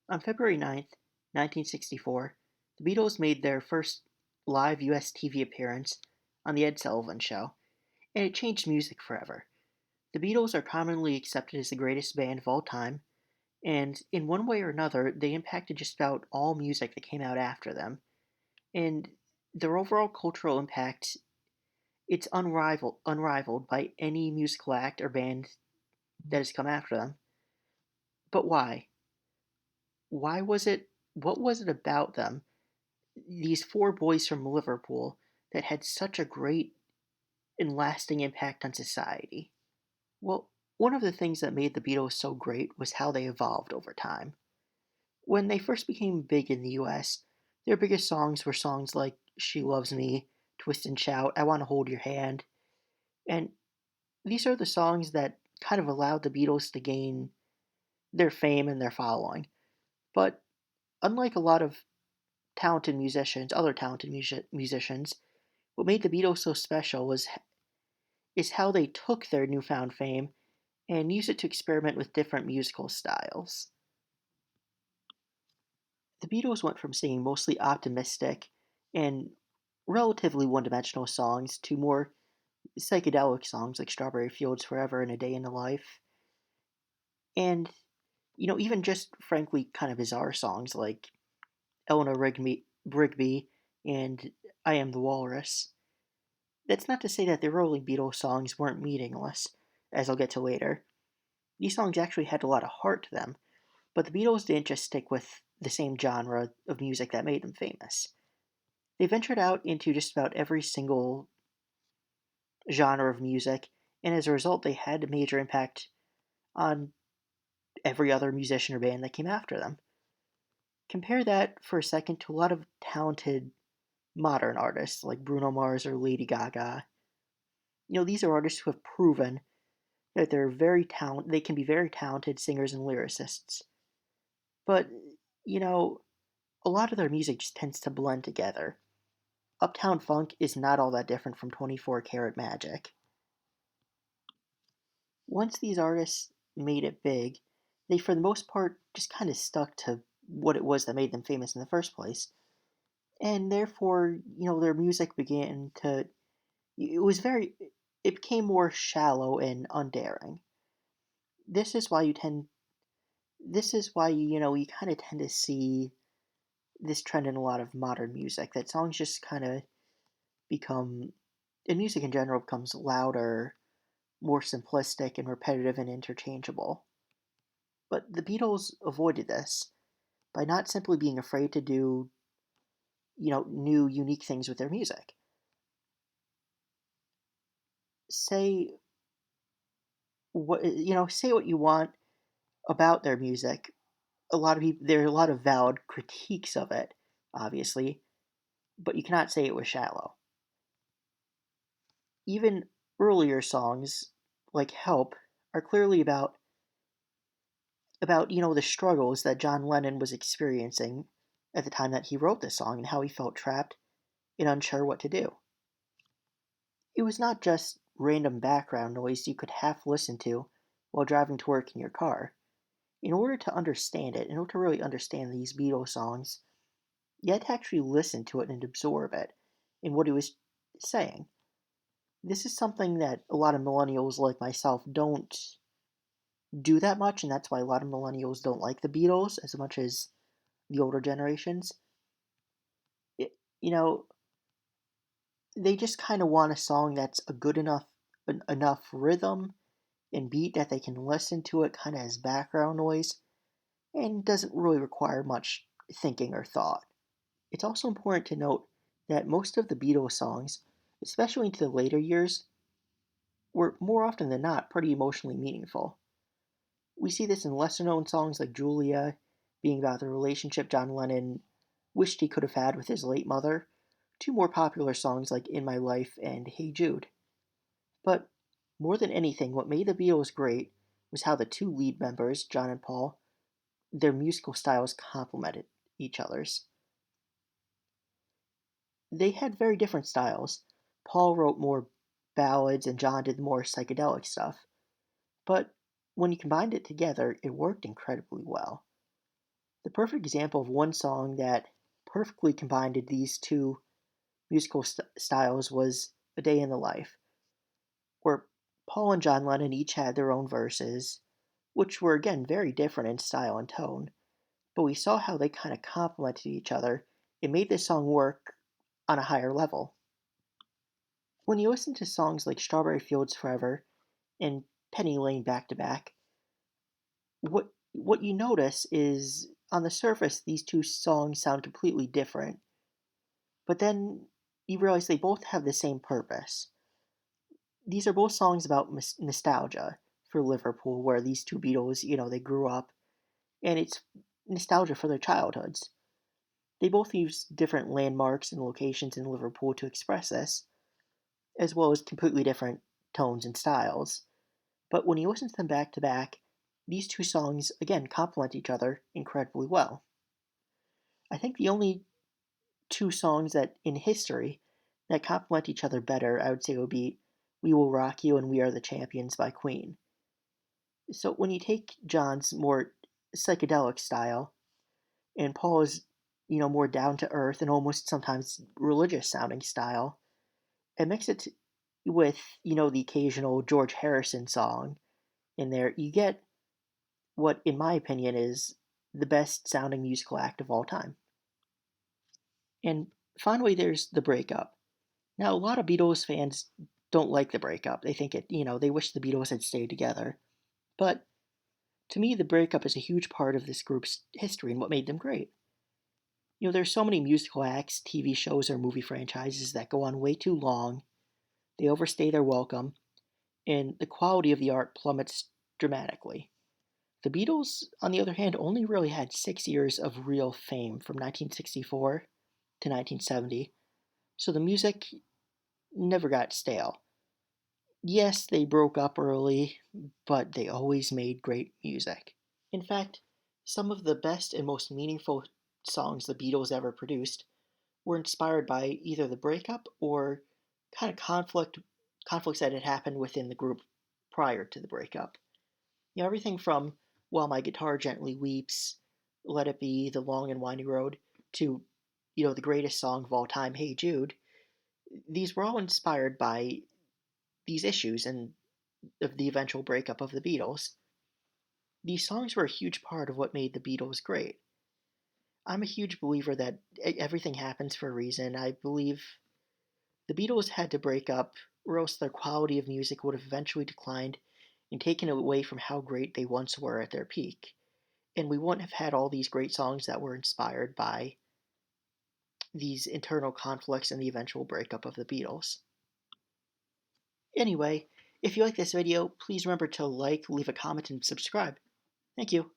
On February 9th, 1964, the Beatles made their first live US TV appearance on The Ed Sullivan Show, and it changed music forever. The Beatles are commonly accepted as the greatest band of all time, and in one way or another, they impacted just about all music that came out after them. And their overall cultural impact, it's unrivaled by any musical act or band that has come after them. But why? Why was it? What was it about them, these four boys from Liverpool, that had such a great and lasting impact on society? Well, one of the things that made the Beatles so great was how they evolved over time. When they first became big in the US, their biggest songs were songs like She Loves Me, Twist and Shout, I Want to Hold Your Hand, and these are the songs that kind of allowed the Beatles to gain their fame and their following. But unlike a lot of other talented musicians, what made the Beatles so special is how they took their newfound fame and used it to experiment with different musical styles. The Beatles went from singing mostly optimistic and relatively one-dimensional songs to more psychedelic songs like Strawberry Fields Forever and A Day in the Life, and even just frankly kind of bizarre songs like Rigby and I Am the Walrus. That's not to say that the early Beatles songs weren't meaningless, as I'll get to later. These songs actually had a lot of heart to them, but the Beatles didn't just stick with the same genre of music that made them famous. They ventured out into just about every single genre of music, and as a result, they had a major impact on every other musician or band that came after them. Compare that for a second to a lot of talented modern artists like Bruno Mars or Lady Gaga. These are artists who have proven that they can be very talented singers and lyricists. But, you know, a lot of their music just tends to blend together. Uptown Funk is not all that different from 24 Karat Magic. Once these artists made it big, they for the most part just kind of stuck to what it was that made them famous in the first place. And therefore, their music began to it was very it became more shallow and undaring. This is why you tend this is why you kind of tend to see this trend in a lot of modern music that songs just kind of become and music in general becomes louder, more simplistic and repetitive and interchangeable. But the Beatles avoided this by not simply being afraid to do, new unique things with their music. Say say what you want about their music. There are a lot of valid critiques of it, obviously, but you cannot say it was shallow. Even earlier songs like Help are clearly about the struggles that John Lennon was experiencing at the time that he wrote this song and how he felt trapped and unsure what to do. It was not just random background noise you could half listen to while driving to work in your car. In order to really understand these Beatles songs, you had to actually listen to it and absorb it and what he was saying. This is something that a lot of millennials like myself don't do that much, and that's why a lot of millennials don't like the Beatles as much as the older generations. It, you know, they just kind of want a song that's a good enough rhythm and beat that they can listen to it kind of as background noise and doesn't really require much thinking or thought. It's also important to note that most of the Beatles songs, especially into the later years, were more often than not pretty emotionally meaningful. We see this in lesser known songs like Julia, being about the relationship John Lennon wished he could have had with his late mother, to more popular songs like In My Life and Hey Jude. But more than anything, what made the Beatles great was how the two lead members, John and Paul, their musical styles complemented each other's. They had very different styles. Paul wrote more ballads and John did more psychedelic stuff. But when you combined it together, it worked incredibly well. The perfect example of one song that perfectly combined these two musical styles was A Day in the Life, where Paul and John Lennon each had their own verses, which were again very different in style and tone, but we saw how they kind of complemented each other. It made this song work on a higher level. When you listen to songs like Strawberry Fields Forever and Penny Lane back to back, what you notice is on the surface these two songs sound completely different, but then you realize they both have the same purpose. These are both songs about nostalgia for Liverpool, where these two Beatles, they grew up, and it's nostalgia for their childhoods. They both use different landmarks and locations in Liverpool to express this, as well as completely different tones and styles. But when you listen to them back to back, these two songs again complement each other incredibly well. I think the only two songs that in history that complement each other better, I would say would be We Will Rock You and We Are the Champions by Queen. So when you take John's more psychedelic style and Paul's, more down to earth and almost sometimes religious sounding style, and mix it with, the occasional George Harrison song in there, you get what, in my opinion, is the best sounding musical act of all time. And finally, there's the breakup. Now, a lot of Beatles fans don't like the breakup. They think they wish the Beatles had stayed together. But to me, the breakup is a huge part of this group's history and what made them great. There's so many musical acts, TV shows, or movie franchises that go on way too long, they overstay their welcome, and the quality of the art plummets dramatically. The Beatles, on the other hand, only really had 6 years of real fame from 1964 to 1970, so the music never got stale. Yes, they broke up early, but they always made great music. In fact, some of the best and most meaningful songs the Beatles ever produced were inspired by either the breakup or kind of conflicts that had happened within the group prior to the breakup. Everything from While My Guitar Gently Weeps, Let It Be, The Long and Winding Road, to, the greatest song of all time, Hey Jude. These were all inspired by these issues and of the eventual breakup of the Beatles. These songs were a huge part of what made the Beatles great. I'm a huge believer that everything happens for a reason. I believe the Beatles had to break up, or else their quality of music would have eventually declined and taken away from how great they once were at their peak. And we wouldn't have had all these great songs that were inspired by these internal conflicts and the eventual breakup of the Beatles. Anyway, if you like this video, please remember to like, leave a comment, and subscribe. Thank you.